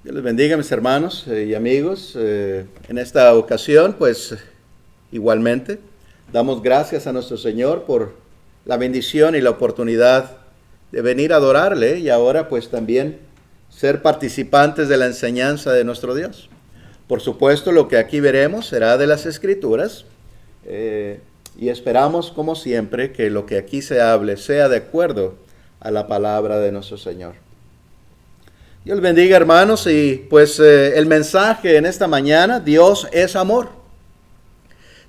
Dios les bendiga, mis hermanos y amigos. En esta ocasión, pues igualmente, damos gracias a nuestro Señor por la bendición y la oportunidad de venir a adorarle y ahora pues también ser participantes de la enseñanza de nuestro Dios. Por supuesto, lo que aquí veremos será de las Escrituras y esperamos, como siempre, que lo que aquí se hable sea de acuerdo a la palabra de nuestro Señor. Dios bendiga, hermanos, y pues el mensaje en esta mañana, Dios es amor.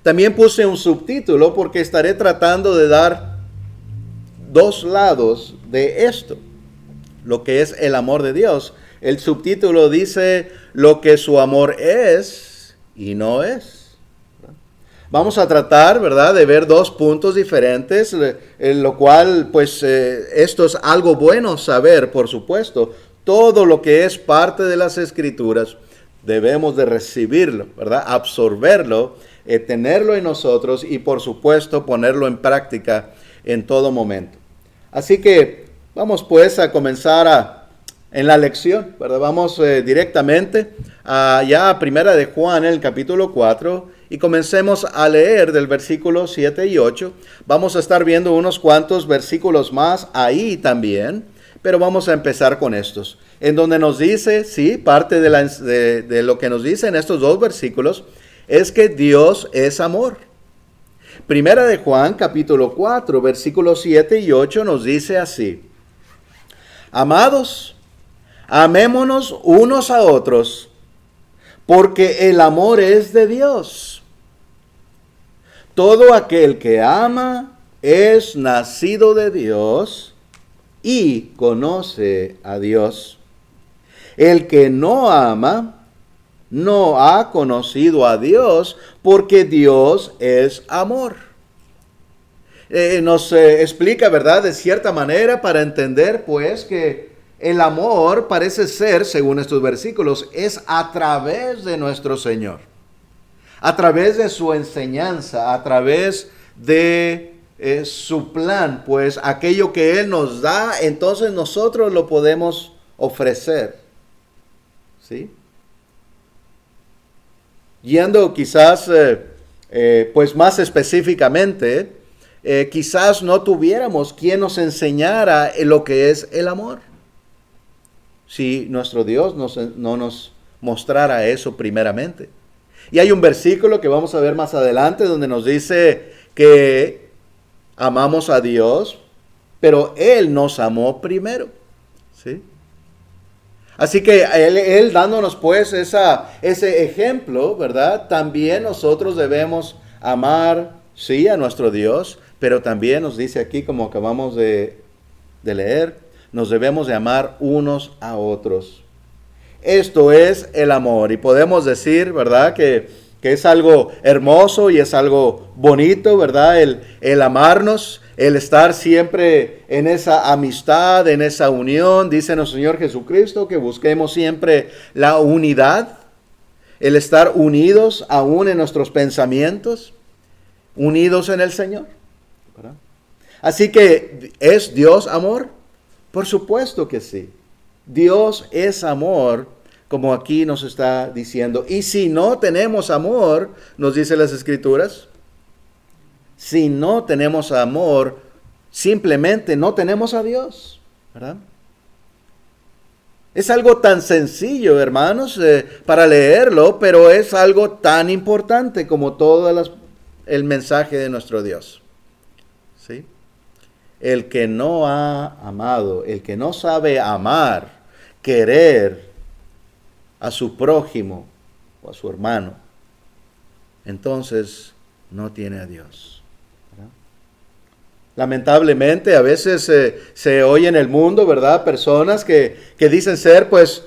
También puse un subtítulo porque estaré tratando de dar dos lados de esto, lo que es el amor de Dios. El subtítulo dice lo que su amor es y no es. Vamos a tratar, ¿verdad?, de ver dos puntos diferentes, en lo cual, pues, esto es algo bueno saber, por supuesto. Todo lo que es parte de las Escrituras debemos de recibirlo, ¿verdad?, absorberlo, tenerlo en nosotros y, por supuesto, ponerlo en práctica en todo momento. Así que vamos, pues, a comenzar en la lección, ¿verdad? Vamos directamente ya a Primera de Juan, en el capítulo 4, y comencemos a leer del versículo 7 y 8. Vamos a estar viendo unos cuantos versículos más ahí también, pero vamos a empezar con estos, en donde nos dice, sí, parte de lo que nos dice en estos dos versículos, es que Dios es amor. Primera de Juan, capítulo 4, versículos 7 y 8 nos dice así: Amados, amémonos unos a otros, porque el amor es de Dios. Todo aquel que ama es nacido de Dios y conoce a Dios. El que no ama no ha conocido a Dios, porque Dios es amor. Nos explica, ¿verdad?, de cierta manera para entender, pues, que el amor parece ser, según estos versículos, es a través de nuestro Señor, a través de su enseñanza, a través de su plan, pues aquello que Él nos da, entonces nosotros lo podemos ofrecer, ¿sí? Yendo quizás, pues más específicamente, quizás no tuviéramos quien nos enseñara lo que es el amor, si nuestro Dios no nos mostrara eso primeramente. Y hay un versículo que vamos a ver más adelante donde nos dice que amamos a Dios, pero Él nos amó primero, ¿sí? Así que él dándonos pues ese ejemplo, ¿verdad? También nosotros debemos amar, sí, a nuestro Dios, pero también nos dice aquí, como acabamos de leer, nos debemos de amar unos a otros. Esto es el amor y podemos decir, ¿verdad?, que es algo hermoso y es algo bonito, ¿verdad?, el amarnos, el estar siempre en esa amistad, en esa unión. Dice nuestro Señor Jesucristo que busquemos siempre la unidad, el estar unidos aún en nuestros pensamientos, unidos en el Señor, ¿verdad? Así que, ¿es Dios amor? Por supuesto que sí. Dios es amor, como aquí nos está diciendo. Y si no tenemos amor, nos dice las Escrituras, si no tenemos amor, simplemente no tenemos a Dios, ¿verdad? Es algo tan sencillo, hermanos, para leerlo, pero es algo tan importante como todo el mensaje de nuestro Dios, ¿sí? El que no ha amado, el que no sabe amar, querer a su prójimo o a su hermano, entonces no tiene a Dios. Lamentablemente a veces se oye en el mundo, ¿verdad?, personas que dicen ser pues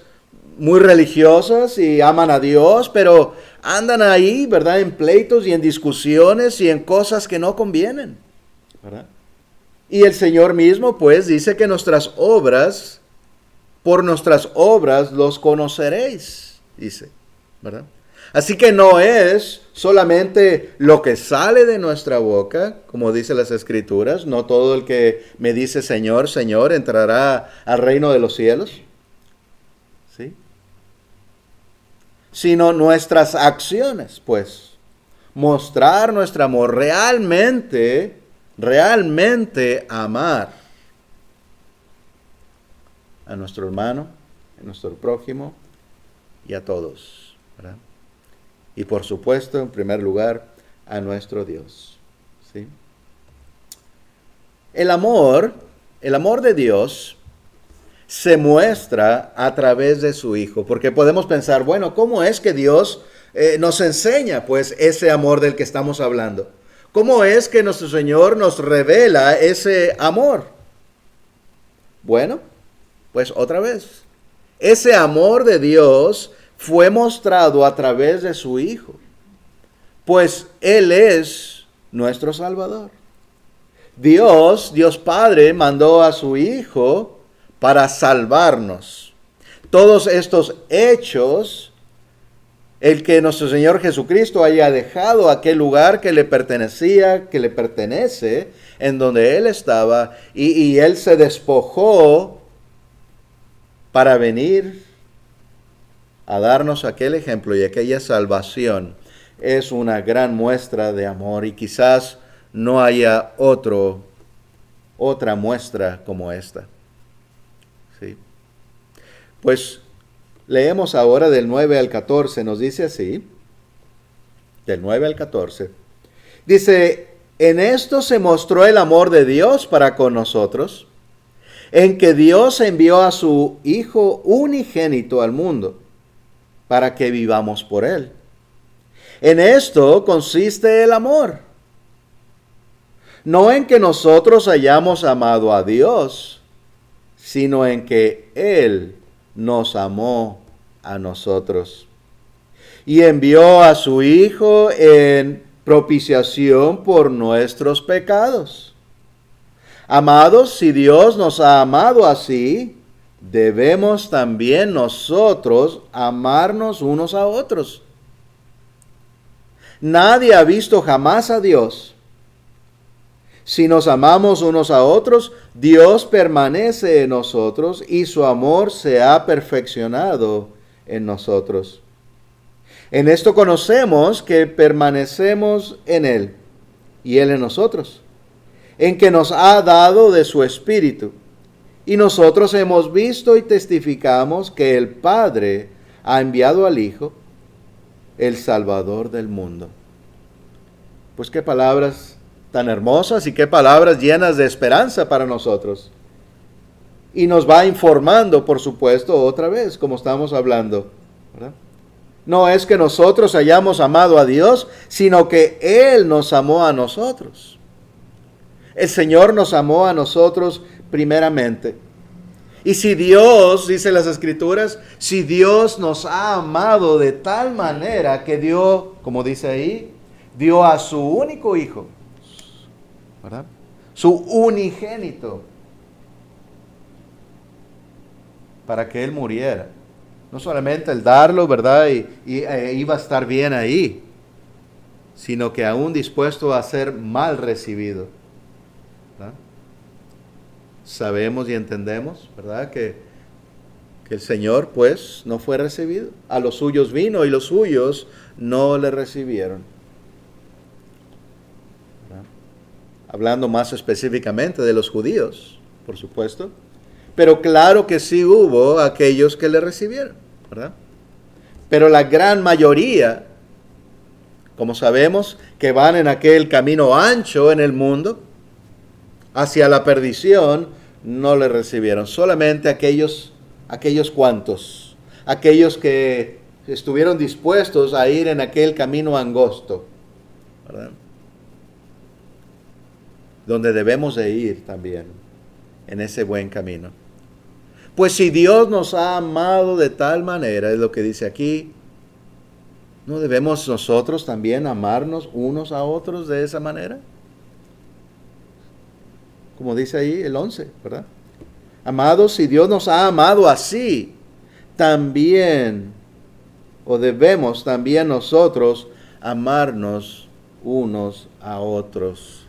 muy religiosas y aman a Dios, pero andan ahí, ¿verdad?, en pleitos y en discusiones y en cosas que no convienen, ¿verdad? Y el Señor mismo pues dice que nuestras obras, por nuestras obras los conoceréis, dice, ¿verdad? Así que no es solamente lo que sale de nuestra boca, como dice las Escrituras, no todo el que me dice Señor, Señor entrará al reino de los cielos, ¿sí? sino nuestras acciones, pues. Mostrar nuestro amor, realmente amar a nuestro hermano, a nuestro prójimo y a todos, ¿verdad? Y por supuesto, en primer lugar, a nuestro Dios, ¿sí? El amor de Dios se muestra a través de su Hijo, porque podemos pensar, bueno, ¿cómo es que Dios nos enseña pues ese amor del que estamos hablando? ¿Cómo es que nuestro Señor nos revela ese amor? Bueno, pues otra vez, ese amor de Dios fue mostrado a través de su Hijo, pues Él es nuestro Salvador. Dios Padre mandó a su Hijo para salvarnos. Todos estos hechos, el que nuestro Señor Jesucristo haya dejado aquel lugar que le pertenecía, que le pertenece, en donde Él estaba, y Él se despojó para venir a darnos aquel ejemplo y aquella salvación, es una gran muestra de amor, y quizás no haya otra muestra como esta. ¿Sí? Pues leemos ahora del 9 al 14, nos dice así, del 9 al 14. Dice, en esto se mostró el amor de Dios para con nosotros, en que Dios envió a su Hijo unigénito al mundo, para que vivamos por Él. En esto consiste el amor, no en que nosotros hayamos amado a Dios, sino en que Él nos amó a nosotros y envió a su Hijo en propiciación por nuestros pecados. Amados, si Dios nos ha amado así, debemos también nosotros amarnos unos a otros. Nadie ha visto jamás a Dios. Si nos amamos unos a otros, Dios permanece en nosotros y su amor se ha perfeccionado en nosotros. En esto conocemos que permanecemos en Él y Él en nosotros, en que nos ha dado de su Espíritu. Y nosotros hemos visto y testificamos que el Padre ha enviado al Hijo, el Salvador del mundo. Pues qué palabras tan hermosas y qué palabras llenas de esperanza para nosotros. Y nos va informando, por supuesto, otra vez, como estamos hablando, ¿verdad? No es que nosotros hayamos amado a Dios, sino que Él nos amó a nosotros. El Señor nos amó a nosotros primeramente. Y si Dios, dice las Escrituras, si Dios nos ha amado de tal manera que dio, como dice ahí, dio a su único Hijo, ¿verdad? Su unigénito, para que Él muriera. No solamente el darlo, ¿verdad? Y iba a estar bien ahí, sino que aún dispuesto a ser mal recibido, ¿verdad? Sabemos y entendemos, ¿verdad? Que el Señor, pues, no fue recibido. A los suyos vino y los suyos no le recibieron. Hablando más específicamente de los judíos, por supuesto. Pero claro que sí hubo aquellos que le recibieron, ¿verdad? Pero la gran mayoría, como sabemos, que van en aquel camino ancho en el mundo, hacia la perdición, no le recibieron. Solamente aquellos cuantos, aquellos que estuvieron dispuestos a ir en aquel camino angosto, ¿verdad? Donde debemos de ir también, en ese buen camino. Pues si Dios nos ha amado de tal manera, es lo que dice aquí, ¿no debemos nosotros también amarnos unos a otros de esa manera? Como dice ahí el 11, ¿verdad? Amados, si Dios nos ha amado así, también, o debemos también nosotros amarnos unos a otros.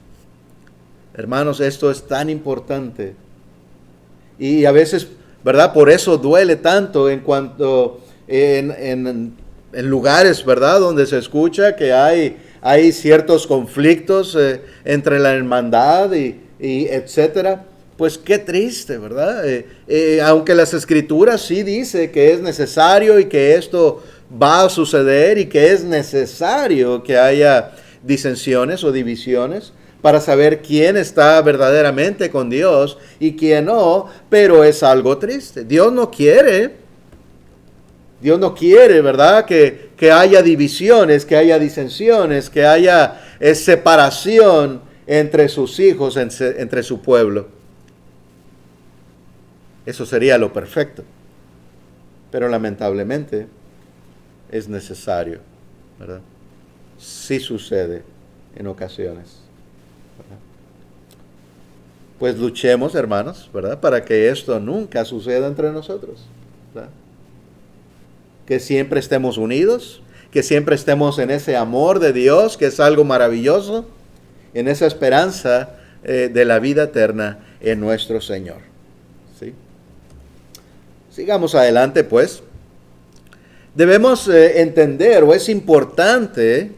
Hermanos, esto es tan importante. Y a veces, ¿verdad? Por eso duele tanto en cuanto en en lugares, ¿verdad?, donde se escucha que hay ciertos conflictos entre la hermandad y etcétera. Pues qué triste, ¿verdad? Aunque las Escrituras sí dice que es necesario y que esto va a suceder y que es necesario que haya disensiones o divisiones para saber quién está verdaderamente con Dios y quién no, pero es algo triste. Dios no quiere, ¿verdad?, que haya divisiones, que haya disensiones, que haya separación entre sus hijos, entre su pueblo. Eso sería lo perfecto. Pero lamentablemente es necesario, ¿verdad? Sí sucede en ocasiones, ¿verdad? Pues luchemos, hermanos, ¿verdad?, para que esto nunca suceda entre nosotros, ¿verdad? Que siempre estemos unidos, que siempre estemos en ese amor de Dios, que es algo maravilloso, en esa esperanza de la vida eterna en nuestro Señor. ¿Sí? Sigamos adelante, pues. Debemos entender, o es importante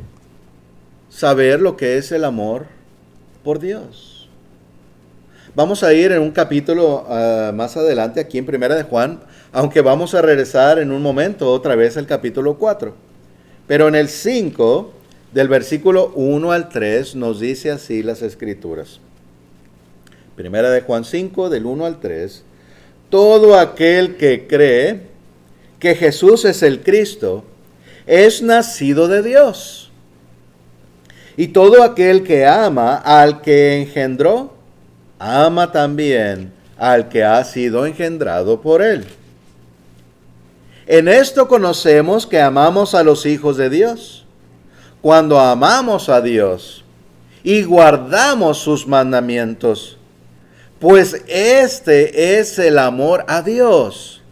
saber lo que es el amor por Dios. Vamos a ir en un capítulo más adelante, aquí en Primera de Juan, aunque vamos a regresar en un momento otra vez al capítulo 4. Pero en el 5, del versículo 1 al 3, nos dice así las Escrituras. Primera de Juan 5, del 1 al 3. Todo aquel que cree que Jesús es el Cristo es nacido de Dios. Y todo aquel que ama al que engendró, ama también al que ha sido engendrado por él. En esto conocemos que amamos a los hijos de Dios, cuando amamos a Dios y guardamos sus mandamientos. Pues este es el amor a Dios,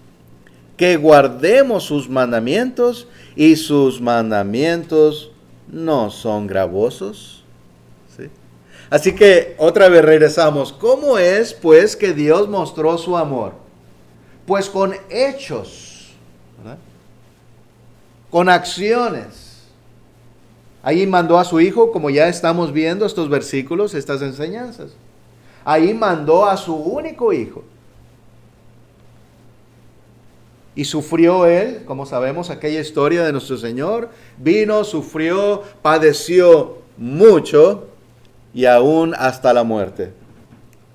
que guardemos sus mandamientos, y sus mandamientos no son gravosos. ¿Sí? Así que otra vez regresamos. ¿Cómo es, pues, que Dios mostró su amor? Pues con hechos, ¿verdad?, con acciones. Ahí mandó a su Hijo, como ya estamos viendo estos versículos, estas enseñanzas. Ahí mandó a su único Hijo. Y sufrió Él, como sabemos, aquella historia de nuestro Señor. Vino, sufrió, padeció mucho y aún hasta la muerte.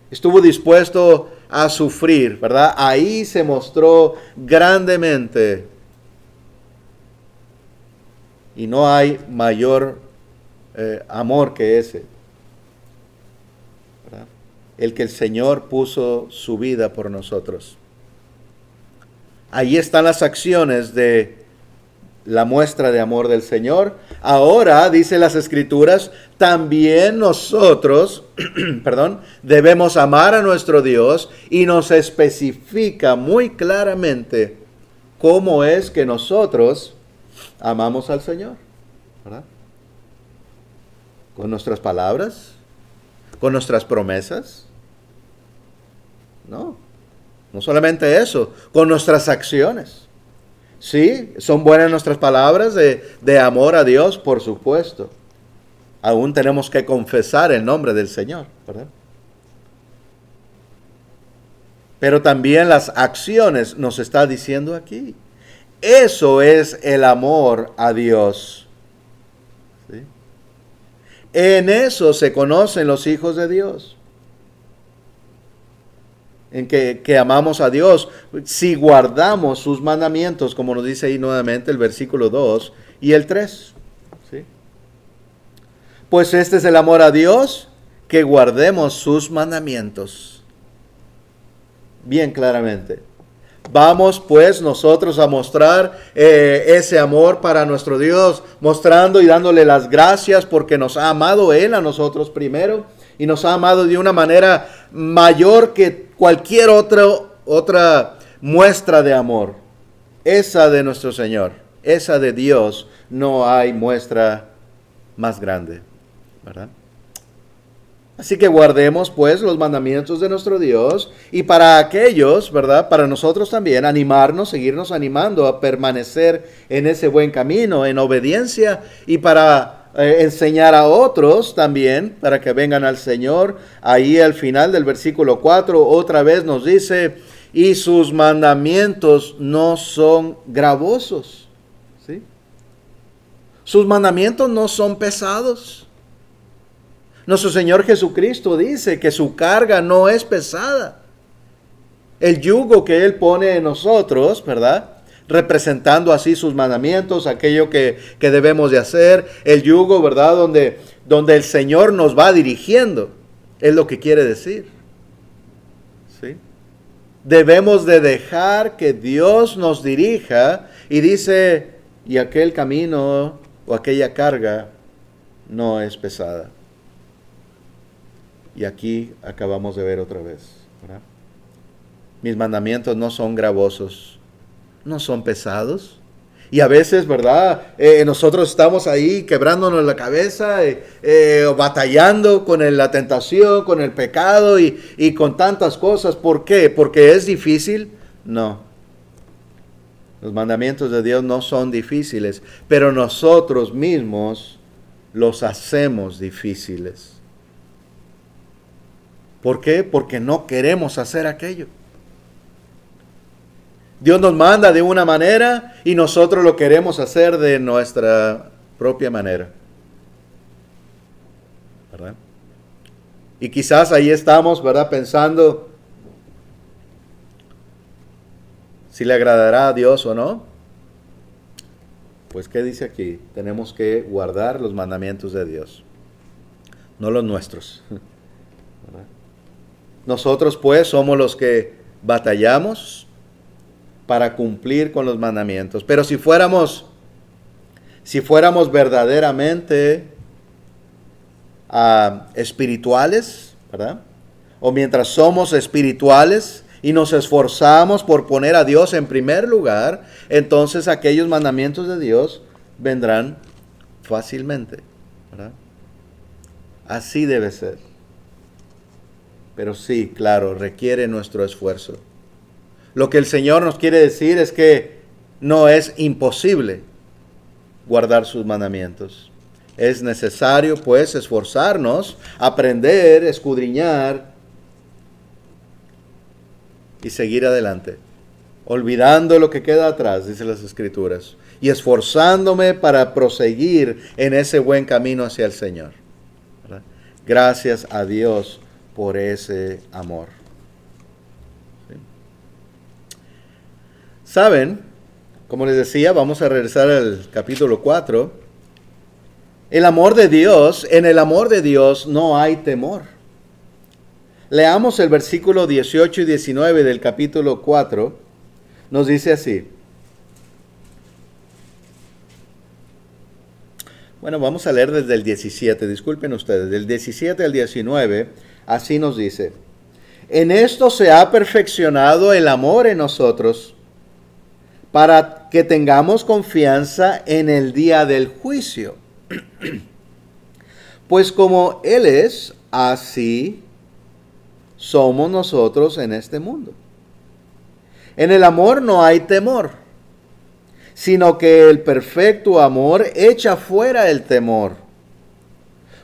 Estuvo dispuesto a sufrir, ¿verdad? Ahí se mostró grandemente. Y no hay mayor amor que ese, ¿verdad?, el que el Señor puso su vida por nosotros. Ahí están las acciones de la muestra de amor del Señor. Ahora, dice las Escrituras, también nosotros, debemos amar a nuestro Dios, y nos especifica muy claramente cómo es que nosotros amamos al Señor, ¿verdad? Con nuestras palabras, con nuestras promesas. No solamente eso, con nuestras acciones. Sí, son buenas nuestras palabras de amor a Dios, por supuesto. Aún tenemos que confesar el nombre del Señor, ¿verdad? Pero también las acciones nos está diciendo aquí. Eso es el amor a Dios. ¿Sí? En eso se conocen los hijos de Dios. En que amamos a Dios si guardamos sus mandamientos, como nos dice ahí nuevamente el versículo 2 y el 3. ¿Sí? Pues este es el amor a Dios, que guardemos sus mandamientos. Bien claramente. Vamos pues nosotros a mostrar ese amor para nuestro Dios, mostrando y dándole las gracias porque nos ha amado Él a nosotros primero, y nos ha amado de una manera mayor que cualquier otra muestra de amor. Esa de nuestro Señor, esa de Dios, no hay muestra más grande, ¿verdad? Así que guardemos pues los mandamientos de nuestro Dios y para aquellos, ¿verdad? Para nosotros también animarnos, seguirnos animando a permanecer en ese buen camino, en obediencia y para enseñar a otros también, para que vengan al Señor. Ahí al final del versículo 4 otra vez nos dice, y sus mandamientos no son gravosos, ¿sí? Sus mandamientos no son pesados. Nuestro Señor Jesucristo dice que su carga no es pesada. El yugo que Él pone en nosotros, ¿verdad? Representando así sus mandamientos, aquello que debemos de hacer. El yugo, ¿verdad? Donde el Señor nos va dirigiendo. Es lo que quiere decir. ¿Sí? Debemos de dejar que Dios nos dirija y dice, y aquel camino o aquella carga no es pesada. Y aquí acabamos de ver otra vez, ¿verdad? Mis mandamientos no son gravosos, no son pesados. Y a veces, ¿verdad? Nosotros estamos ahí quebrándonos la cabeza, batallando con la tentación, con el pecado y con tantas cosas. ¿Por qué? ¿Porque es difícil? No. Los mandamientos de Dios no son difíciles, pero nosotros mismos los hacemos difíciles. ¿Por qué? Porque no queremos hacer aquello. Dios nos manda de una manera y nosotros lo queremos hacer de nuestra propia manera. ¿Verdad? Y quizás ahí estamos, ¿verdad? Pensando si le agradará a Dios o no. Pues, ¿qué dice aquí? Tenemos que guardar los mandamientos de Dios, no los nuestros. ¿Verdad? Nosotros pues somos los que batallamos para cumplir con los mandamientos. Pero si fuéramos verdaderamente espirituales, ¿verdad? O mientras somos espirituales y nos esforzamos por poner a Dios en primer lugar, entonces aquellos mandamientos de Dios vendrán fácilmente, ¿verdad? Así debe ser. Pero sí, claro, requiere nuestro esfuerzo. Lo que el Señor nos quiere decir es que no es imposible guardar sus mandamientos. Es necesario, pues, esforzarnos, aprender, escudriñar y seguir adelante. Olvidando lo que queda atrás, dicen las Escrituras, y esforzándome para proseguir en ese buen camino hacia el Señor. ¿Verdad? Gracias a Dios por ese amor. ¿Sí? ¿Saben? Como les decía, vamos a regresar al capítulo 4. El amor de Dios, en el amor de Dios no hay temor. Leamos el versículo 18 y 19 del capítulo 4. Nos dice así. Bueno, vamos a leer desde el 17, disculpen ustedes, del 17 al 19, así nos dice. En esto se ha perfeccionado el amor en nosotros, para que tengamos confianza en el día del juicio. Pues como Él es, así somos nosotros en este mundo. En el amor no hay temor, sino que el perfecto amor echa fuera el temor,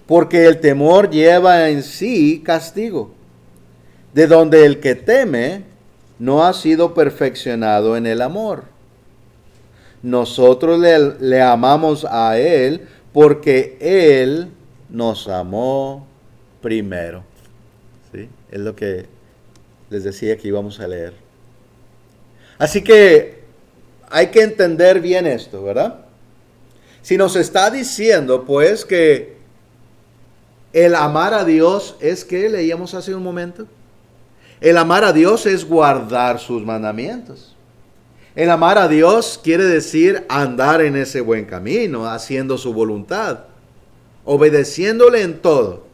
porque el temor lleva en sí castigo, de donde el que teme no ha sido perfeccionado en el amor. Nosotros le amamos a Él porque Él nos amó primero. ¿Sí? Es lo que les decía que íbamos a leer. Así que hay que entender bien esto, ¿verdad? Si nos está diciendo, pues, que el amar a Dios es que leíamos hace un momento. El amar a Dios es guardar sus mandamientos. El amar a Dios quiere decir andar en ese buen camino, haciendo su voluntad, obedeciéndole en todo,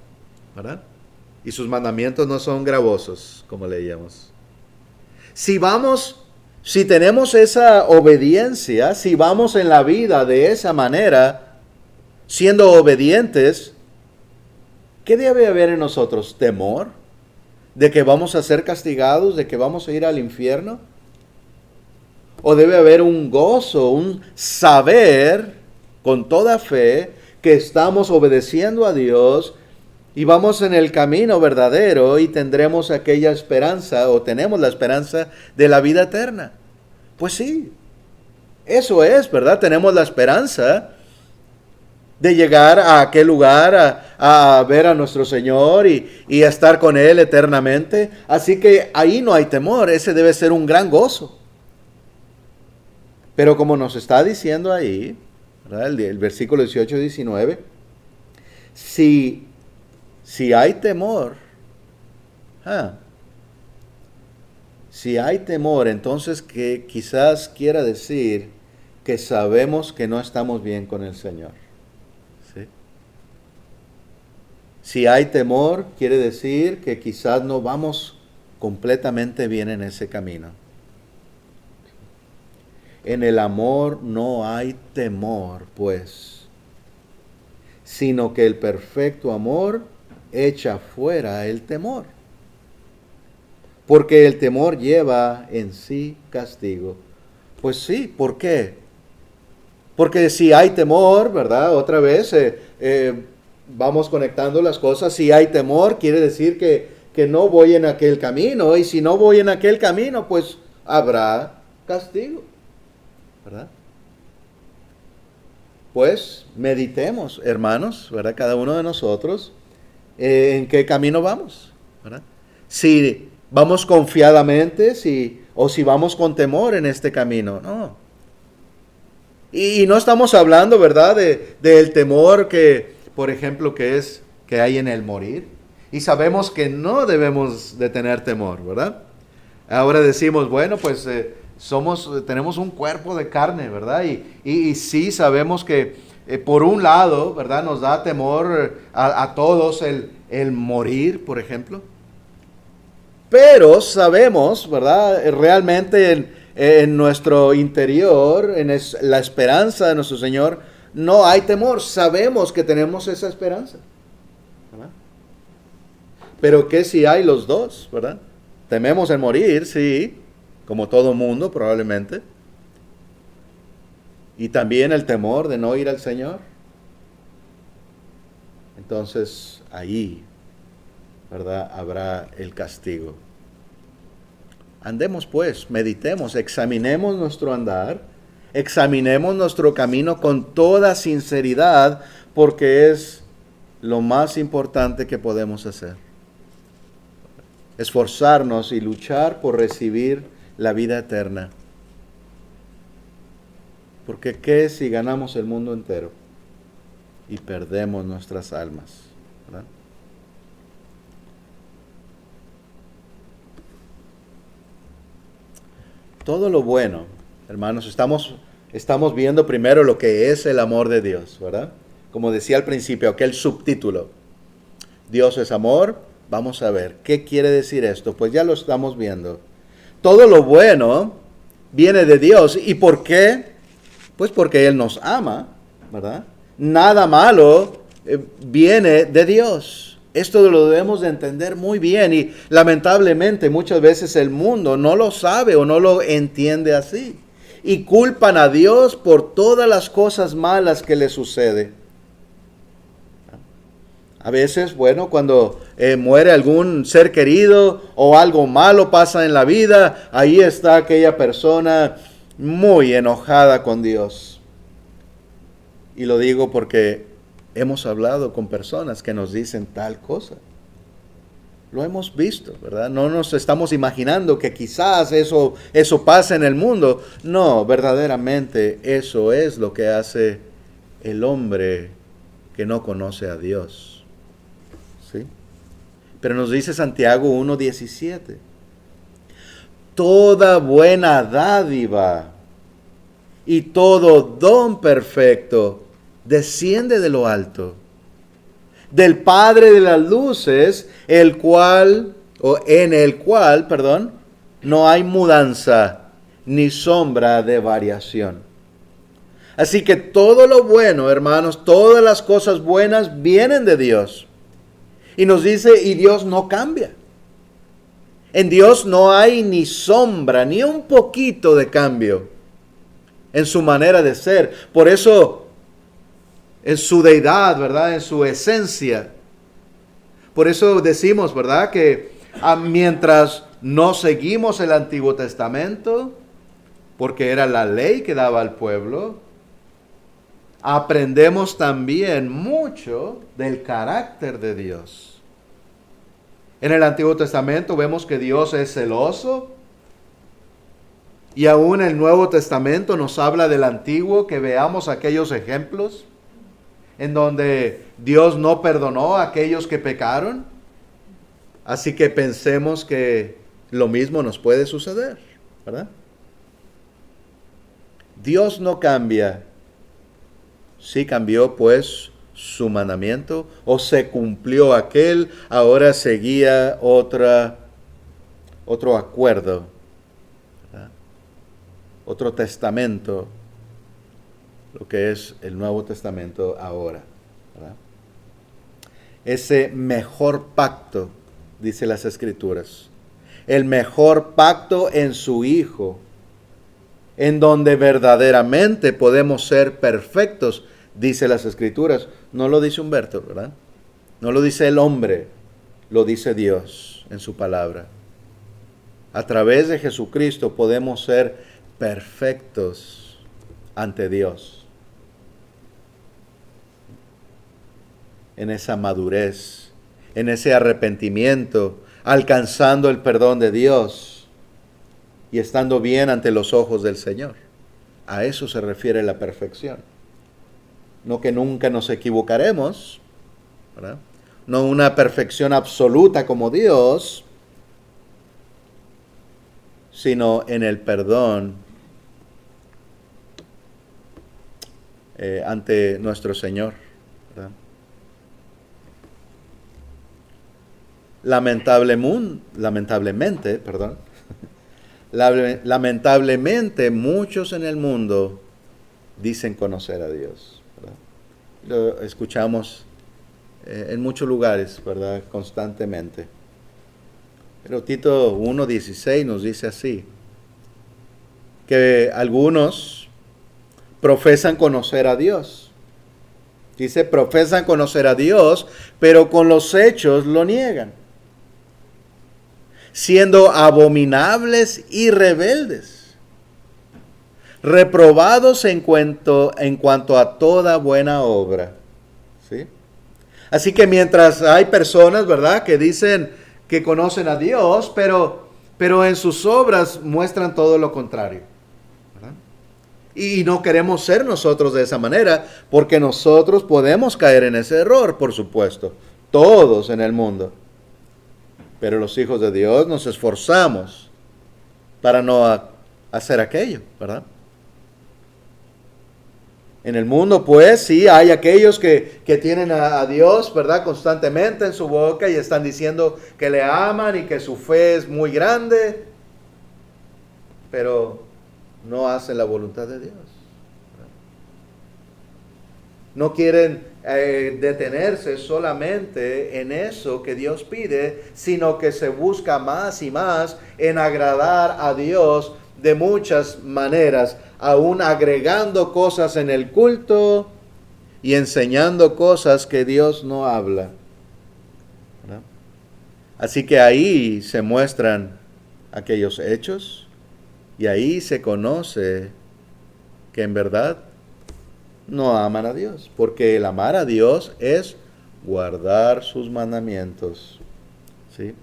¿verdad? Y sus mandamientos no son gravosos, como leíamos. Si tenemos esa obediencia, si vamos en la vida de esa manera, siendo obedientes, ¿qué debe haber en nosotros? ¿Temor? ¿De que vamos a ser castigados? ¿De que vamos a ir al infierno? ¿O debe haber un gozo, un saber con toda fe que estamos obedeciendo a Dios y vamos en el camino verdadero y tendremos aquella esperanza o tenemos la esperanza de la vida eterna? Pues sí, eso es, ¿verdad? Tenemos la esperanza de llegar a aquel lugar, a ver a nuestro Señor y a estar con Él eternamente. Así que ahí no hay temor, ese debe ser un gran gozo. Pero como nos está diciendo ahí, ¿verdad? El versículo 18-19, si hay temor, si hay temor, entonces que quizás quiera decir que sabemos que no estamos bien con el Señor. ¿Sí? Si hay temor, quiere decir que quizás no vamos completamente bien en ese camino. En el amor no hay temor, pues, sino que el perfecto amor echa fuera el temor. Porque el temor lleva en sí castigo. Pues sí, ¿por qué? Porque si hay temor, ¿verdad? Otra vez vamos conectando las cosas. Si hay temor, quiere decir que no voy en aquel camino. Y si no voy en aquel camino, pues habrá castigo, ¿verdad? Pues meditemos, hermanos, ¿verdad? Cada uno de nosotros, en qué camino vamos, ¿verdad? Si vamos confiadamente, o si vamos con temor en este camino, no. Y no estamos hablando, ¿verdad?, del temor que, por ejemplo, que hay en el morir. Y sabemos que no debemos de tener temor, ¿verdad? Ahora decimos, bueno, pues tenemos un cuerpo de carne, ¿verdad? Y sí sabemos que por un lado, ¿verdad?, nos da temor a todos el morir, por ejemplo. Pero sabemos, ¿verdad?, realmente en nuestro interior, la esperanza de nuestro Señor, no hay temor. Sabemos que tenemos esa esperanza, ¿verdad? Pero ¿qué si hay los dos, verdad? Tememos el morir, sí, como todo mundo probablemente. Y también el temor de no ir al Señor. Entonces ahí, ¿verdad?, habrá el castigo. Andemos pues, meditemos, examinemos nuestro andar, examinemos nuestro camino con toda sinceridad, porque es lo más importante que podemos hacer. Esforzarnos y luchar por recibir la vida eterna. Porque ¿qué si ganamos el mundo entero y perdemos nuestras almas? ¿Verdad? Todo lo bueno, hermanos, estamos viendo primero lo que es el amor de Dios, ¿verdad? Como decía al principio, aquel subtítulo, Dios es amor. Vamos a ver, ¿qué quiere decir esto? Pues ya lo estamos viendo. Todo lo bueno viene de Dios. ¿Y por qué? Pues porque Él nos ama, ¿verdad? Nada malo viene de Dios. Esto lo debemos de entender muy bien y lamentablemente muchas veces el mundo no lo sabe o no lo entiende así. Y culpan a Dios por todas las cosas malas que le sucede. A veces, bueno, cuando muere algún ser querido o algo malo pasa en la vida, ahí está aquella persona muy enojada con Dios. Y lo digo porque hemos hablado con personas que nos dicen tal cosa. Lo hemos visto, ¿verdad? No nos estamos imaginando que quizás eso pase en el mundo. No, verdaderamente eso es lo que hace el hombre que no conoce a Dios. ¿Sí? Pero nos dice Santiago 1:17. Toda buena dádiva y todo don perfecto desciende de lo alto, del Padre de las luces, en el cual, no hay mudanza ni sombra de variación. Así que todo lo bueno, hermanos, todas las cosas buenas vienen de Dios. Y nos dice, y Dios no cambia. En Dios no hay ni sombra, ni un poquito de cambio en su manera de ser. Por eso, en su deidad, ¿verdad? En su esencia. Por eso decimos, ¿verdad? Que mientras no seguimos el Antiguo Testamento, porque era la ley que daba al pueblo, aprendemos también mucho del carácter de Dios. En el Antiguo Testamento vemos que Dios es celoso, y aún el Nuevo Testamento nos habla del Antiguo, que veamos aquellos ejemplos en donde Dios no perdonó a aquellos que pecaron. Así que pensemos que lo mismo nos puede suceder, ¿verdad? Dios no cambia. Sí cambió pues su mandamiento, o se cumplió aquel, ahora seguía otro acuerdo, ¿verdad? Otro testamento, lo que es el Nuevo Testamento ahora, ¿verdad? Ese mejor pacto, dice las Escrituras, el mejor pacto en su Hijo, en donde verdaderamente podemos ser perfectos, dice las Escrituras. No lo dice Humberto, ¿verdad? No lo dice el hombre, lo dice Dios en su palabra. A través de Jesucristo podemos ser perfectos ante Dios. En esa madurez, en ese arrepentimiento, alcanzando el perdón de Dios y estando bien ante los ojos del Señor. A eso se refiere la perfección. No que nunca nos equivocaremos, ¿verdad? No una perfección absoluta como Dios, sino en el perdón ante nuestro Señor, ¿verdad? Lamentablemente muchos en el mundo dicen conocer a Dios, ¿verdad? Lo escuchamos en muchos lugares, ¿verdad? Constantemente. Pero Tito 1:16 nos dice así, que algunos profesan conocer a Dios. Dice, profesan conocer a Dios, pero con los hechos lo niegan, siendo abominables y rebeldes, reprobados en cuanto a toda buena obra. ¿Sí? Así que mientras hay personas, ¿verdad?, que dicen que conocen a Dios, pero en sus obras muestran todo lo contrario, ¿verdad? Y no queremos ser nosotros de esa manera, porque nosotros podemos caer en ese error, por supuesto, todos en el mundo. Pero los hijos de Dios nos esforzamos para no hacer aquello, ¿verdad? En el mundo, pues, sí, hay aquellos que tienen a Dios, ¿verdad?, constantemente en su boca y están diciendo que le aman y que su fe es muy grande, pero no hacen la voluntad de Dios, ¿verdad? No quieren detenerse solamente en eso que Dios pide, sino que se busca más y más en agradar a Dios de muchas maneras, aún agregando cosas en el culto y enseñando cosas que Dios no habla, ¿verdad? Así que ahí se muestran aquellos hechos y ahí se conoce que en verdad no aman a Dios, porque el amar a Dios es guardar sus mandamientos, ¿sí?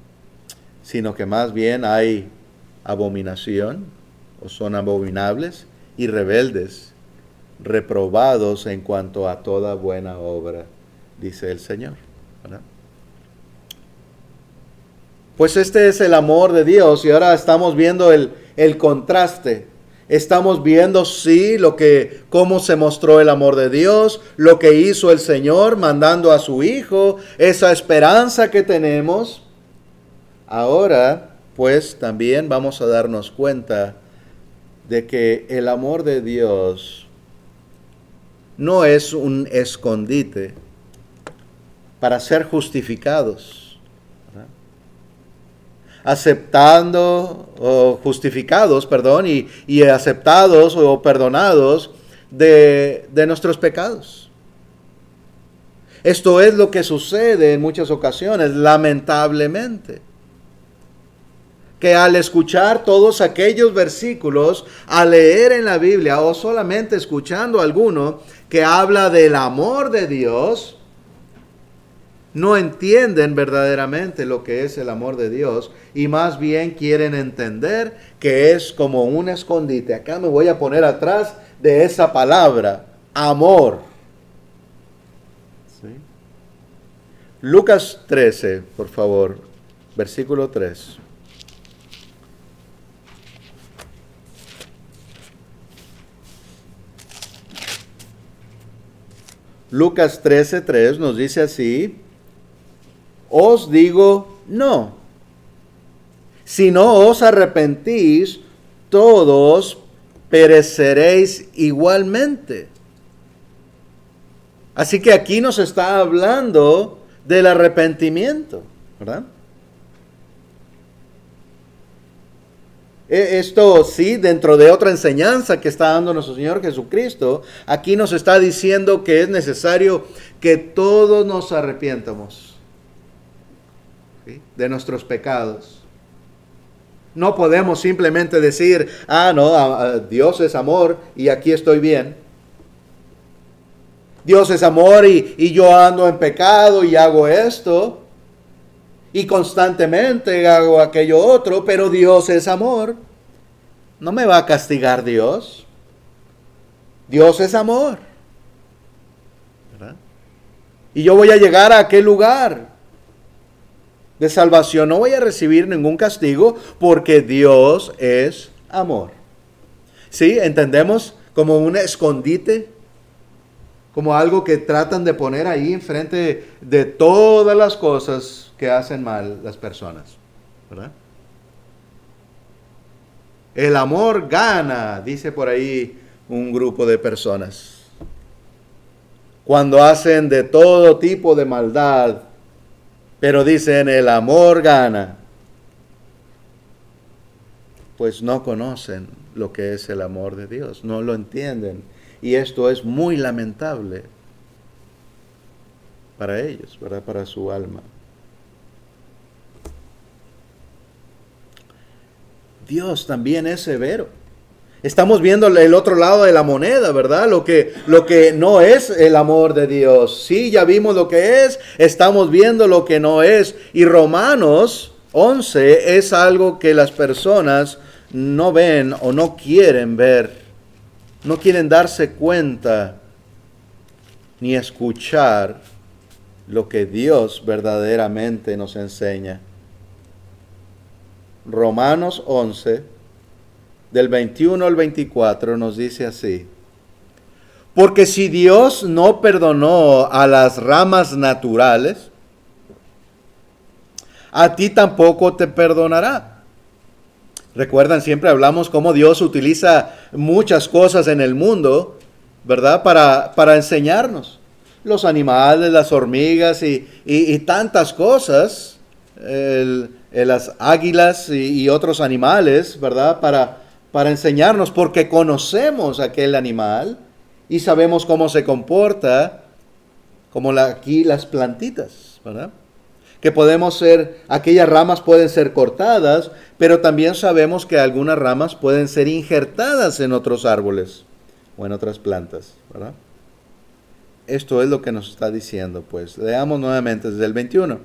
Sino que más bien hay abominación, o son abominables y rebeldes, reprobados en cuanto a toda buena obra, dice el Señor, ¿verdad? Pues este es el amor de Dios, y ahora estamos viendo el contraste. Estamos viendo, sí, cómo se mostró el amor de Dios, lo que hizo el Señor mandando a su Hijo, esa esperanza que tenemos. Ahora, pues, también vamos a darnos cuenta de que el amor de Dios no es un escondite para ser justificados, ¿verdad? Aceptando, o justificados, perdón, y aceptados o perdonados de nuestros pecados. Esto es lo que sucede en muchas ocasiones, lamentablemente. Que al escuchar todos aquellos versículos, al leer en la Biblia o solamente escuchando alguno que habla del amor de Dios, no entienden verdaderamente lo que es el amor de Dios y más bien quieren entender que es como un escondite. Acá me voy a poner atrás de esa palabra, amor. ¿Sí? Lucas 13, por favor, versículo 3. Lucas 13:3 nos dice así: os digo no. Si no os arrepentís, todos pereceréis igualmente. Así que aquí nos está hablando del arrepentimiento, ¿verdad? Esto sí, dentro de otra enseñanza que está dando nuestro Señor Jesucristo, aquí nos está diciendo que es necesario que todos nos arrepientamos, ¿sí?, de nuestros pecados. No podemos simplemente decir, no, Dios es amor y aquí estoy bien. Dios es amor y yo ando en pecado y hago esto. Y constantemente hago aquello otro, pero Dios es amor. No me va a castigar Dios. Dios es amor, ¿verdad? Y yo voy a llegar a aquel lugar de salvación. No voy a recibir ningún castigo porque Dios es amor. ¿Sí? ¿Entendemos? Como un escondite, como algo que tratan de poner ahí enfrente de todas las cosas que hacen mal las personas, ¿verdad? El amor gana, dice por ahí un grupo de personas. Cuando hacen de todo tipo de maldad, pero dicen el amor gana, pues no conocen lo que es el amor de Dios, no lo entienden. Y esto es muy lamentable para ellos, ¿verdad? Para su alma. Dios también es severo. Estamos viendo el otro lado de la moneda, ¿verdad? Lo que no es el amor de Dios. Sí, ya vimos lo que es, estamos viendo lo que no es. Y Romanos 11 es algo que las personas no ven o no quieren ver. No quieren darse cuenta ni escuchar lo que Dios verdaderamente nos enseña. Romanos 11, del 21 al 24, nos dice así: porque si Dios no perdonó a las ramas naturales, a ti tampoco te perdonará. Recuerdan, siempre hablamos cómo Dios utiliza muchas cosas en el mundo, ¿verdad? Para enseñarnos. Los animales, las hormigas y tantas cosas. Las águilas y otros animales, ¿verdad? Para enseñarnos, porque conocemos aquel animal y sabemos cómo se comporta, como aquí las plantitas, ¿verdad? Que aquellas ramas pueden ser cortadas, pero también sabemos que algunas ramas pueden ser injertadas en otros árboles o en otras plantas, ¿verdad? Esto es lo que nos está diciendo, pues. Leamos nuevamente desde el 21.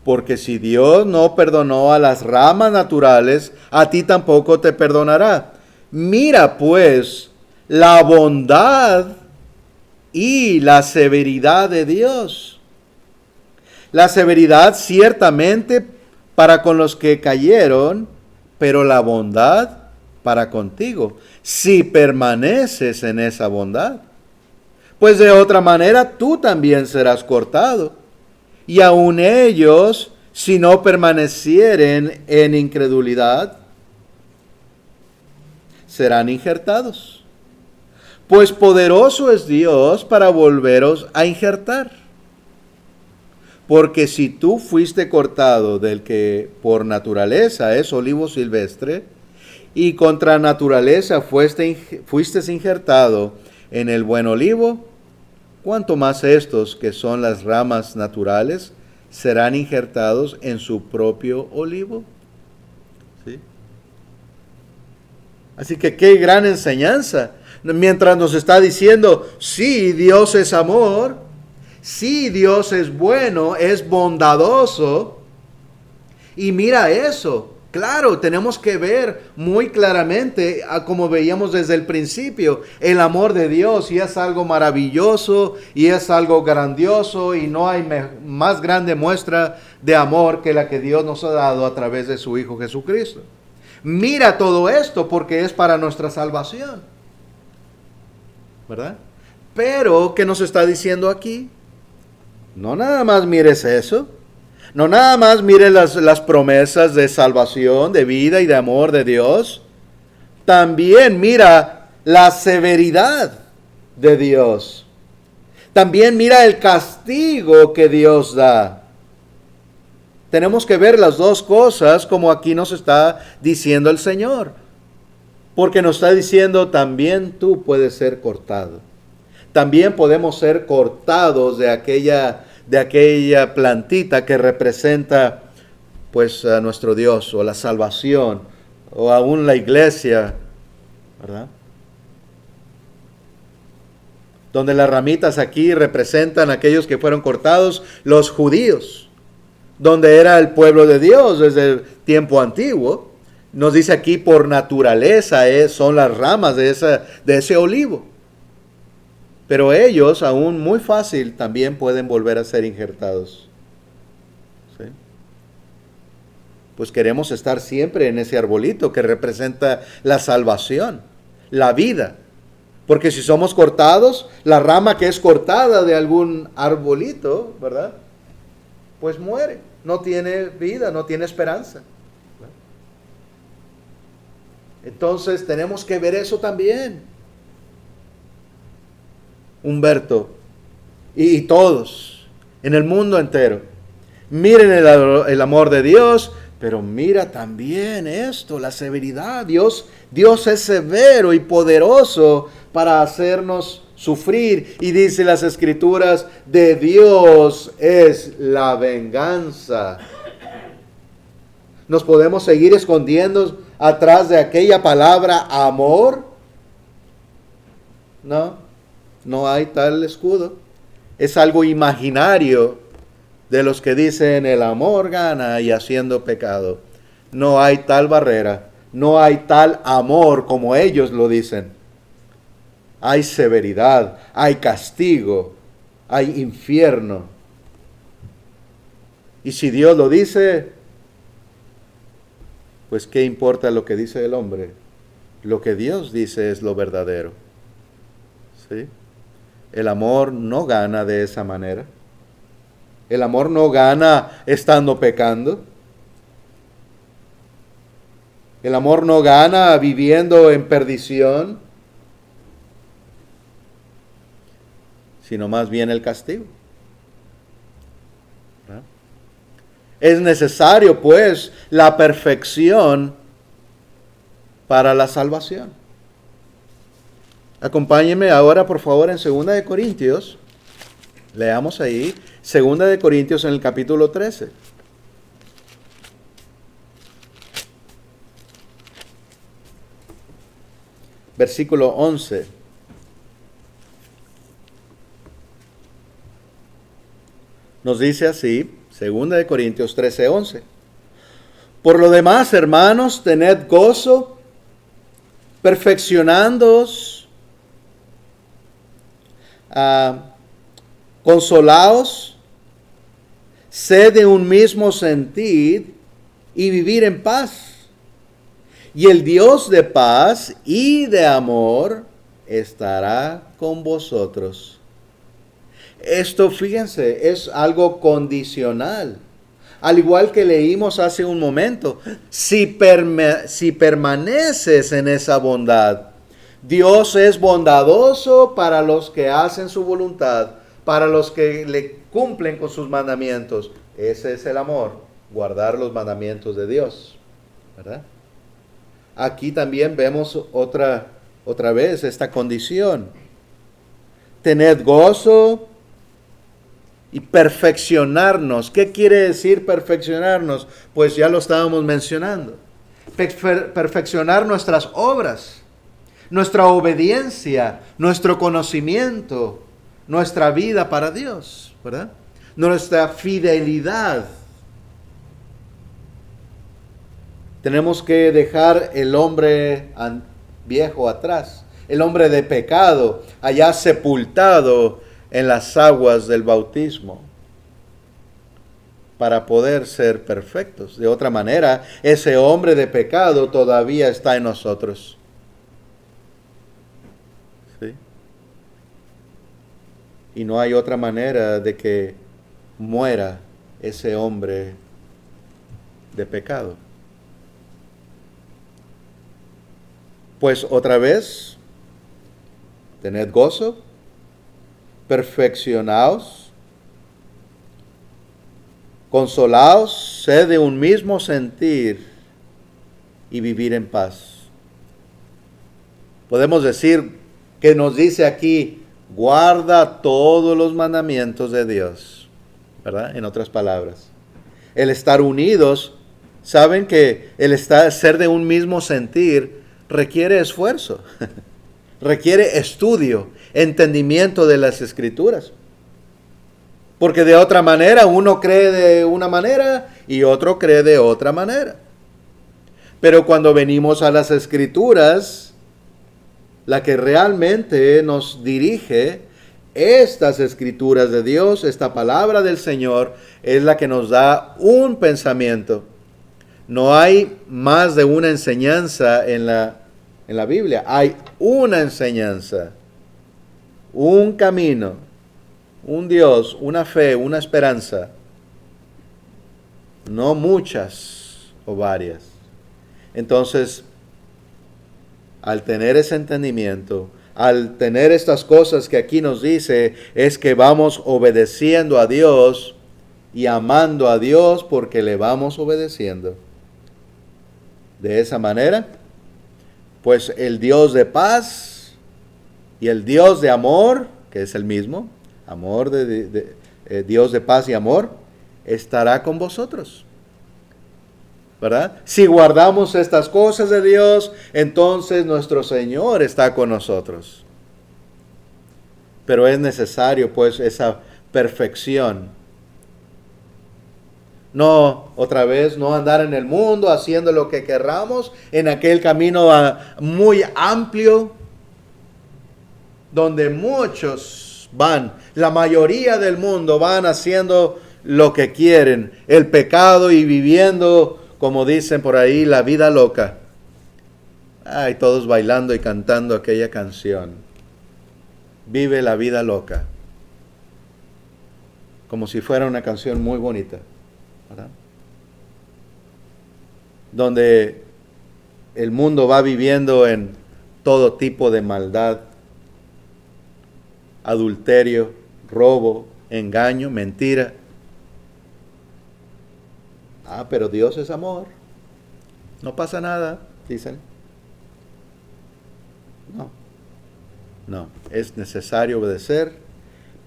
Porque si Dios no perdonó a las ramas naturales, a ti tampoco te perdonará. Mira pues la bondad y la severidad de Dios. La severidad ciertamente para con los que cayeron, pero la bondad para contigo, si permaneces en esa bondad. Pues de otra manera tú también serás cortado. Y aun ellos, si no permanecieren en incredulidad, serán injertados. Pues poderoso es Dios para volveros a injertar. Porque si tú fuiste cortado del que por naturaleza es olivo silvestre, y contra naturaleza fuiste injertado en el buen olivo, cuánto más estos, que son las ramas naturales, serán injertados en su propio olivo. ¿Sí? Así que qué gran enseñanza. Mientras nos está diciendo, sí, Dios es amor, sí, Dios es bueno, es bondadoso. Y mira eso, claro, tenemos que ver muy claramente, como veíamos desde el principio, el amor de Dios, y es algo maravilloso, y es algo grandioso, y no hay más grande muestra de amor que la que Dios nos ha dado a través de su Hijo Jesucristo. Mira todo esto porque es para nuestra salvación, ¿verdad? Pero, ¿qué nos está diciendo aquí? No nada más mires eso. No nada más mire las promesas de salvación, de vida y de amor de Dios. También mira la severidad de Dios. También mira el castigo que Dios da. Tenemos que ver las dos cosas como aquí nos está diciendo el Señor. Porque nos está diciendo, también tú puedes ser cortado. También podemos ser cortados de aquella plantita que representa pues a nuestro Dios, o la salvación, o aún la iglesia, ¿verdad? Donde las ramitas aquí representan a aquellos que fueron cortados, los judíos, donde era el pueblo de Dios desde el tiempo antiguo. Nos dice aquí, por naturaleza son las ramas de ese olivo. Pero ellos, aún muy fácil, también pueden volver a ser injertados. ¿Sí? Pues queremos estar siempre en ese arbolito que representa la salvación, la vida. Porque si somos cortados, la rama que es cortada de algún arbolito, ¿verdad? Pues muere, no tiene vida, no tiene esperanza. ¿Verdad? Entonces tenemos que ver eso también. Humberto y todos en el mundo entero, miren el amor de Dios, pero mira también esto, la severidad. Dios es severo y poderoso para hacernos sufrir, y dice las Escrituras, de Dios es la venganza. ¿Nos podemos seguir escondiendo atrás de aquella palabra amor? No hay tal escudo. Es algo imaginario de los que dicen el amor gana y haciendo pecado. No hay tal barrera, no hay tal amor como ellos lo dicen. Hay severidad, hay castigo, hay infierno. Y si Dios lo dice, pues ¿qué importa lo que dice el hombre? Lo que Dios dice es lo verdadero. ¿Sí? El amor no gana de esa manera. El amor no gana estando pecando. El amor no gana viviendo en perdición, sino más bien el castigo. ¿verdad? Es necesario, pues, la perfección para la salvación. Acompáñenme ahora, por favor, en 2 de Corintios. Leamos ahí, 2 de Corintios en el capítulo 13. Versículo 11. Nos dice así, 2 de Corintios 13, 11. Por lo demás, hermanos, tened gozo, perfeccionándoos, consolaos, sed de un mismo sentir y vivir en paz. Y el Dios de paz y de amor estará con vosotros. Esto, fíjense, es algo condicional. Al igual que leímos hace un momento, si permaneces en esa bondad, Dios es bondadoso para los que hacen su voluntad, para los que le cumplen con sus mandamientos. Ese es el amor, guardar los mandamientos de Dios, ¿verdad? Aquí también vemos otra vez esta condición. Tened gozo y perfeccionarnos. ¿Qué quiere decir perfeccionarnos? Pues ya lo estábamos mencionando. Perfeccionar nuestras obras, nuestra obediencia, nuestro conocimiento, nuestra vida para Dios, ¿verdad? Nuestra fidelidad. Tenemos que dejar el hombre viejo atrás, el hombre de pecado, allá sepultado en las aguas del bautismo, para poder ser perfectos. De otra manera, ese hombre de pecado todavía está en nosotros. ¿Sí? Y no hay otra manera de que muera ese hombre de pecado. Pues otra vez, tened gozo, perfeccionaos, consolaos, sed de un mismo sentir y vivir en paz. Podemos decir que nos dice aquí, guarda todos los mandamientos de Dios, ¿verdad? En otras palabras, el estar unidos, saben que ser de un mismo sentir requiere esfuerzo, requiere estudio, entendimiento de las Escrituras. Porque de otra manera, uno cree de una manera y otro cree de otra manera. Pero cuando venimos a las Escrituras, la que realmente nos dirige, estas Escrituras de Dios, esta palabra del Señor, es la que nos da un pensamiento. No hay más de una enseñanza en la Biblia. Hay una enseñanza, un camino, un Dios, una fe, una esperanza. No muchas o varias. Entonces, al tener ese entendimiento, al tener estas cosas que aquí nos dice, es que vamos obedeciendo a Dios y amando a Dios porque le vamos obedeciendo. De esa manera, pues el Dios de paz y el Dios de amor, que es el mismo, amor Dios de paz y amor, estará con vosotros, ¿verdad? Si guardamos estas cosas de Dios, entonces nuestro Señor está con nosotros. Pero es necesario, pues, esa perfección. No, otra vez, no andar en el mundo haciendo lo que querramos, en aquel camino muy amplio, donde muchos van, la mayoría del mundo van haciendo lo que quieren, el pecado y viviendo, como dicen por ahí, la vida loca. Ay, todos bailando y cantando aquella canción. Vive la vida loca. Como si fuera una canción muy bonita, ¿verdad? Donde el mundo va viviendo en todo tipo de maldad, adulterio, robo, engaño, mentira. Pero Dios es amor. No pasa nada, dicen. No, es necesario obedecer,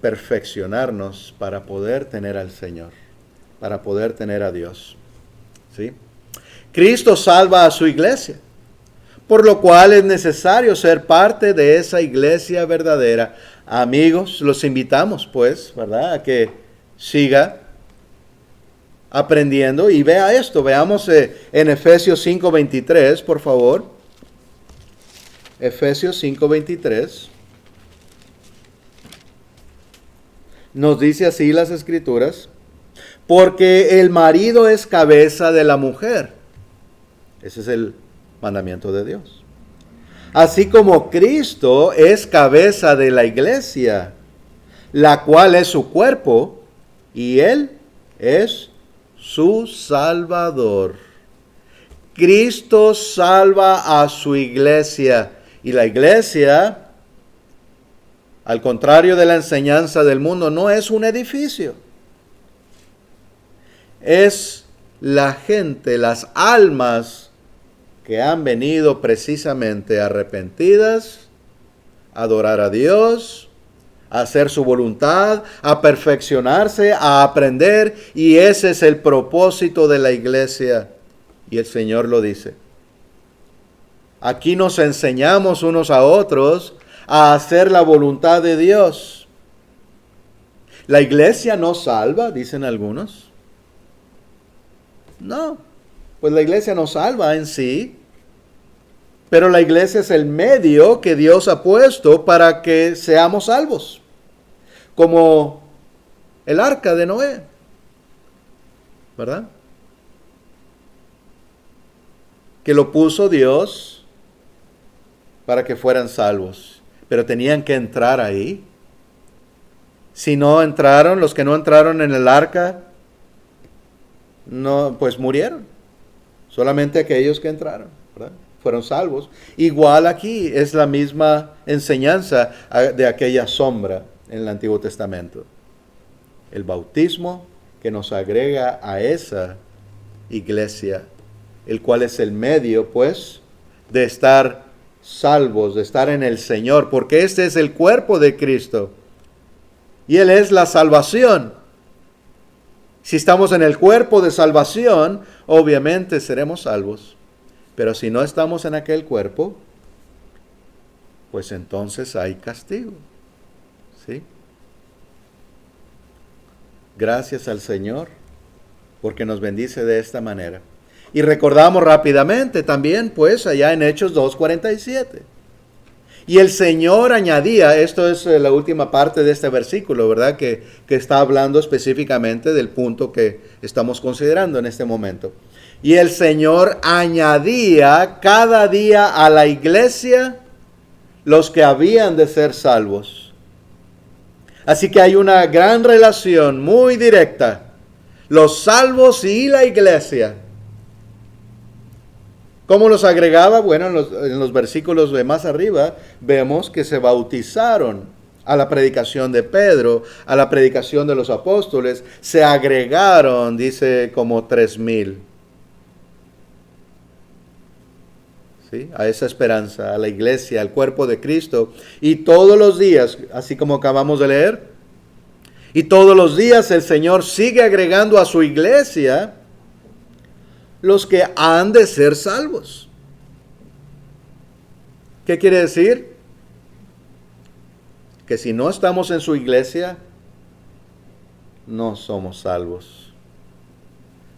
perfeccionarnos para poder tener al Señor, para poder tener a Dios. ¿Sí? Cristo salva a su iglesia, por lo cual es necesario ser parte de esa iglesia verdadera. Amigos, los invitamos, pues, ¿verdad?, a que siga aprendiendo y vea esto. Veamos en Efesios 5:23, por favor. Efesios 5:23. Nos dice así las Escrituras: porque el marido es cabeza de la mujer. Ese es el mandamiento de Dios. Así como Cristo es cabeza de la iglesia, la cual es su cuerpo, y Él es su Salvador. Cristo salva a su iglesia, y la iglesia, al contrario de la enseñanza del mundo, no es un edificio. es la gente, las almas que han venido precisamente arrepentidas, a adorar a Dios, a hacer su voluntad, a perfeccionarse, a aprender, y ese es el propósito de la iglesia. Y el Señor lo dice. Aquí nos enseñamos unos a otros a hacer la voluntad de Dios. La iglesia no salva, dicen algunos. No, pues la iglesia no salva en sí, pero la iglesia es el medio que Dios ha puesto para que seamos salvos. Como el arca de Noé, ¿verdad? Que lo puso Dios para que fueran salvos, pero tenían que entrar ahí. Si no entraron, los que no entraron en el arca, no, pues murieron. Solamente aquellos que entraron, ¿verdad? Fueron salvos. Igual aquí es la misma enseñanza de aquella sombra en el Antiguo Testamento. El bautismo que nos agrega a esa iglesia, el cual es el medio, pues, de estar salvos, de estar en el Señor, porque este es el cuerpo de Cristo y Él es la salvación. Si estamos en el cuerpo de salvación, obviamente seremos salvos, pero si no estamos en aquel cuerpo, pues entonces hay castigo, ¿sí? Gracias al Señor, porque nos bendice de esta manera. Y recordamos rápidamente también, pues, allá en Hechos 2:47. Y el Señor añadía, esto es la última parte de este versículo, ¿verdad? Que está hablando específicamente del punto que estamos considerando en este momento. Y el Señor añadía cada día a la iglesia los que habían de ser salvos. Así que hay una gran relación muy directa. Los salvos y la iglesia. ¿Cómo los agregaba? Bueno, en los versículos de más arriba vemos que se bautizaron a la predicación de Pedro, a la predicación de los apóstoles. Se agregaron, dice, como 3,000. ¿Sí? A esa esperanza, a la iglesia, al cuerpo de Cristo. Y todos los días, así como acabamos de leer, y todos los días el Señor sigue agregando a su iglesia los que han de ser salvos. ¿Qué quiere decir? Que si no estamos en su iglesia, no somos salvos.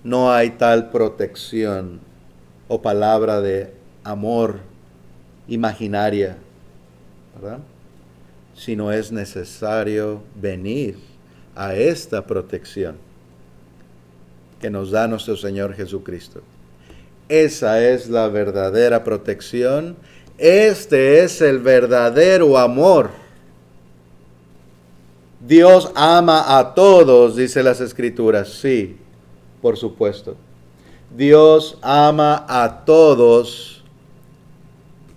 No hay tal protección o palabra de amor imaginaria, ¿verdad? Sino es necesario venir a esta protección que nos da nuestro Señor Jesucristo. Esa es la verdadera protección. Este es el verdadero amor. Dios ama a todos, dice las Escrituras. Sí, por supuesto. Dios ama a todos.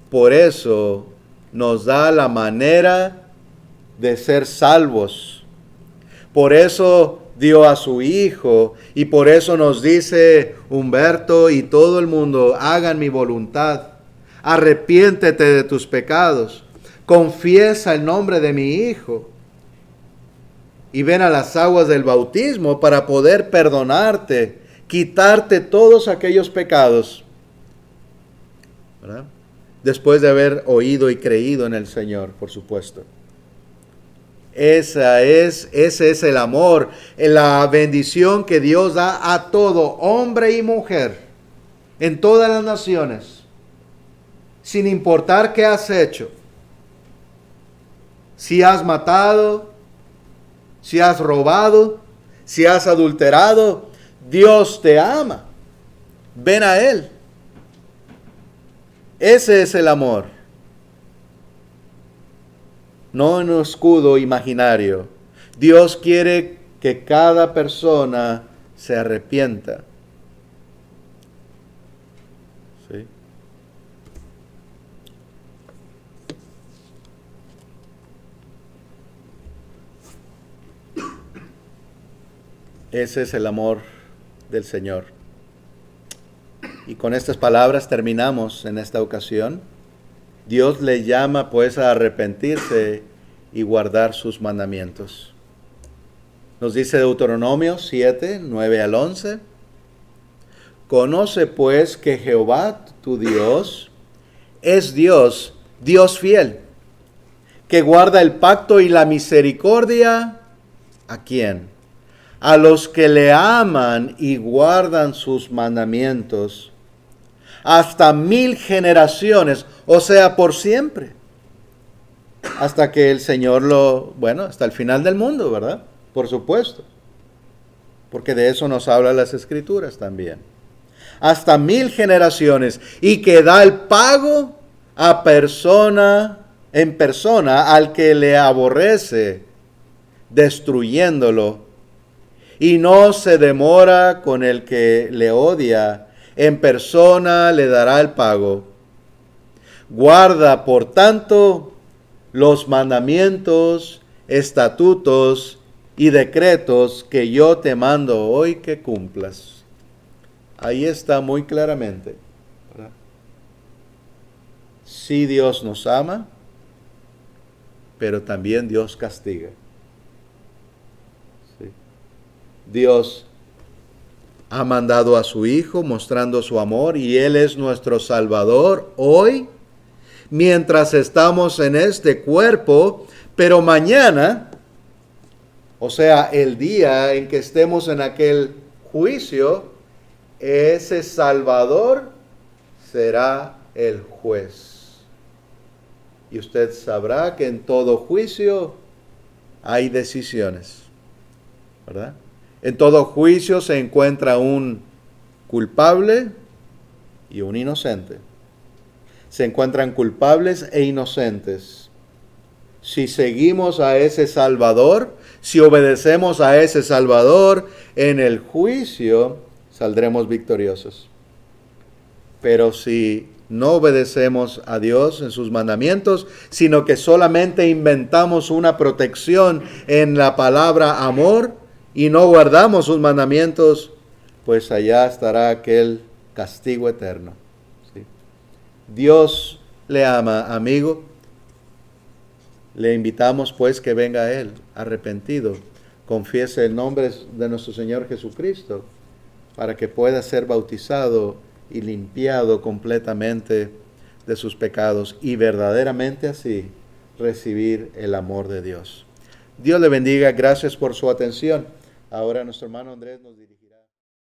Por eso nos da la manera de ser salvos. Por eso dio a su Hijo, y por eso nos dice Humberto y todo el mundo: hagan mi voluntad, arrepiéntete de tus pecados, confiesa el nombre de mi Hijo, y ven a las aguas del bautismo para poder perdonarte, quitarte todos aquellos pecados, ¿verdad? Después de haber oído y creído en el Señor, por supuesto. Ese es el amor, la bendición que Dios da a todo hombre y mujer en todas las naciones, sin importar qué has hecho. Si has matado, si has robado, si has adulterado, Dios te ama. Ven a Él. Ese es el amor. No en un escudo imaginario. Dios quiere que cada persona se arrepienta. ¿Sí? Ese es el amor del Señor. Y con estas palabras terminamos en esta ocasión. Dios le llama pues a arrepentirse y guardar sus mandamientos. Nos dice Deuteronomio 7, 9 al 11. Conoce pues que Jehová tu Dios es Dios, Dios fiel, que guarda el pacto y la misericordia. ¿A quién? A los que le aman y guardan sus mandamientos, hasta 1000 generaciones, o sea, por siempre. Hasta que el Señor hasta el final del mundo, ¿verdad? Por supuesto. Porque de eso nos hablan las Escrituras también. Hasta 1000 generaciones, y que da el pago en persona al que le aborrece, destruyéndolo, y no se demora con el que le odia, en persona le dará el pago. Guarda, por tanto, los mandamientos, estatutos y decretos que yo te mando hoy que cumplas. Ahí está muy claramente, ¿verdad? Sí, Dios nos ama, pero también Dios castiga. Sí. Dios ha mandado a su Hijo mostrando su amor, y Él es nuestro Salvador hoy, mientras estamos en este cuerpo, pero mañana, o sea, el día en que estemos en aquel juicio, ese Salvador será el juez. Y usted sabrá que en todo juicio hay decisiones, ¿verdad? En todo juicio se encuentra un culpable y un inocente. Se encuentran culpables e inocentes. Si seguimos a ese Salvador, si obedecemos a ese Salvador, en el juicio saldremos victoriosos. Pero si no obedecemos a Dios en sus mandamientos, sino que solamente inventamos una protección en la palabra amor y no guardamos sus mandamientos, pues allá estará aquel castigo eterno. ¿Sí? Dios le ama, amigo. Le invitamos pues que venga a Él arrepentido, confiese el nombre de nuestro Señor Jesucristo, para que pueda ser bautizado y limpiado completamente de sus pecados, y verdaderamente así recibir el amor de Dios. Dios le bendiga, gracias por su atención. Ahora nuestro hermano Andrés nos dirige.